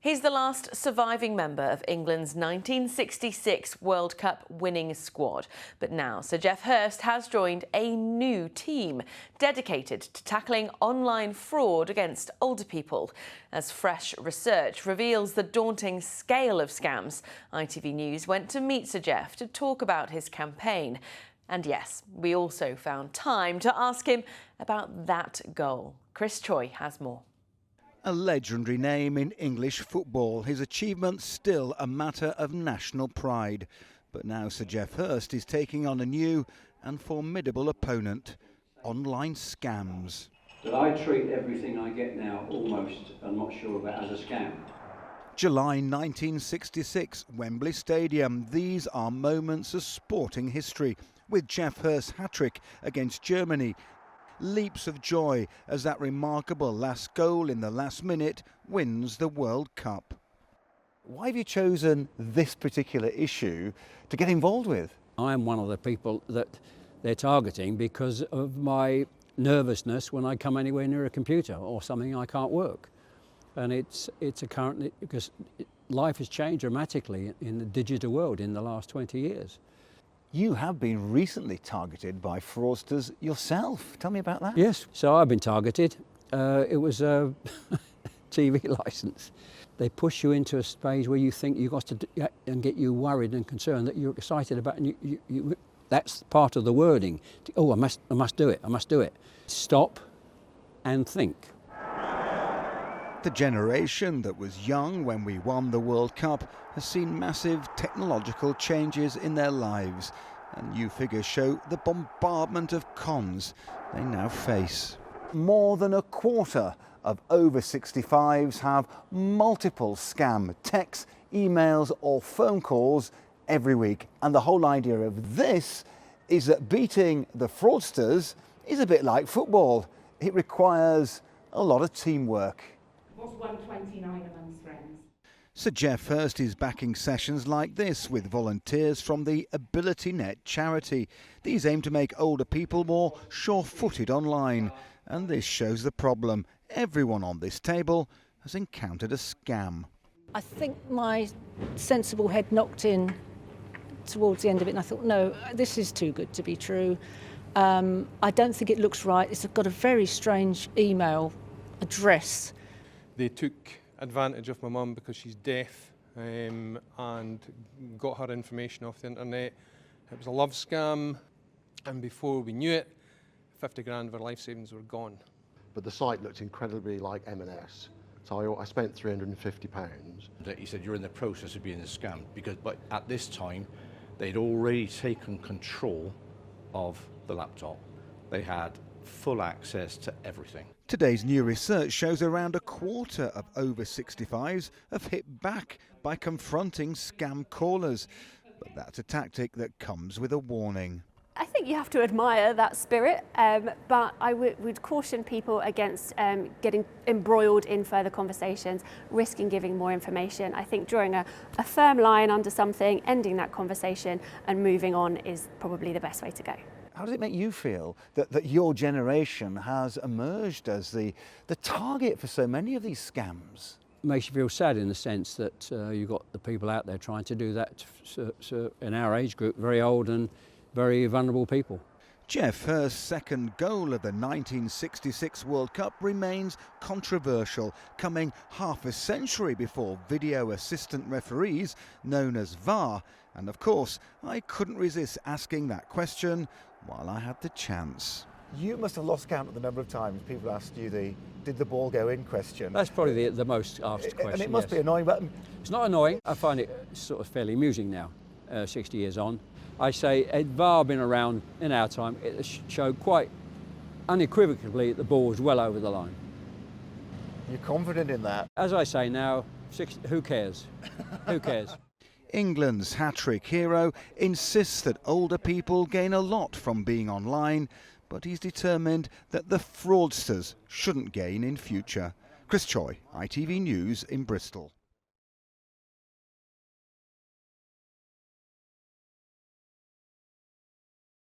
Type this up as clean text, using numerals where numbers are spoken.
He's the last surviving member of England's 1966 World Cup winning squad. But now Sir Geoff Hurst has joined a new team dedicated to tackling online fraud against older people. As fresh research reveals the daunting scale of scams, ITV News went to meet Sir Geoff to talk about his campaign. And yes, we also found time to ask him about that goal. Chris Choi has more. A legendary name in English football, his achievements still a matter of national pride. But now Sir Geoff Hurst is taking on a new and formidable opponent: online scams. But I treat everything I get now almost, I'm not sure about, as a scam. July 1966, Wembley Stadium. These are moments of sporting history, with Geoff Hurst's hat-trick against Germany. Leaps of joy as that remarkable last goal in the last minute wins the World Cup. Why have you chosen this particular issue to get involved with? I am one of the people that they're targeting because of my nervousness when I come anywhere near a computer or something I can't work. And it's a current, because life has changed dramatically in the digital world in the last 20 years. You have been recently targeted by fraudsters yourself. Tell me about that. Yes, so I've been targeted. It was a TV licence. They push you into a space where you think you've got to and get you worried and concerned that you're excited about, and that's part of the wording. Oh, I must do it, I must do it. Stop and think. The generation that was young when we won the World Cup has seen massive technological changes in their lives, and new figures show the bombardment of cons they now face. More than a quarter of over 65s have multiple scam texts, emails or phone calls every week, and the whole idea of this is that beating the fraudsters is a bit like football. It requires a lot of teamwork. What's 129 amongst friends? Sir Geoff Hurst is backing sessions like this with volunteers from the AbilityNet charity. These aim to make older people more sure-footed online. And this shows the problem. Everyone on this table has encountered a scam. I think my sensible head knocked in towards the end of it, and I thought, no, this is too good to be true. I don't think it looks right. It's got a very strange email address. They took advantage of my mum because she's deaf and got her information off the internet. It was a love scam, and before we knew it, 50 grand of her life savings were gone. But the site looked incredibly like M&S, so I spent £350. He said you're in the process of being scammed but at this time they'd already taken control of the laptop. They had full access to everything. Today's new research shows around a quarter of over 65s have hit back by confronting scam callers. But that's a tactic that comes with a warning. I think you have to admire that spirit, but I would caution people against getting embroiled in further conversations, risking giving more information. I think drawing a firm line under something, ending that conversation and moving on is probably the best way to go. How does it make you feel that your generation has emerged as the target for so many of these scams? It makes you feel sad in the sense that you've got the people out there trying to do that in our age group, very old and very vulnerable people. Geoff Hurst's second goal of the 1966 World Cup remains controversial, coming half a century before video assistant referees, known as VAR. And of course, I couldn't resist asking that question while I had the chance. You must have lost count of the number of times people asked you did the ball go in question. That's probably the most asked question. And it must be annoying, but it's not annoying. I find it sort of fairly amusing now, 60 years on. I say, had VAR been around in our time, it showed quite unequivocally that the ball was well over the line. You're confident in that? As I say now, who cares? Who cares? England's hat-trick hero insists that older people gain a lot from being online, but he's determined that the fraudsters shouldn't gain in future. Chris Choi, ITV News in Bristol.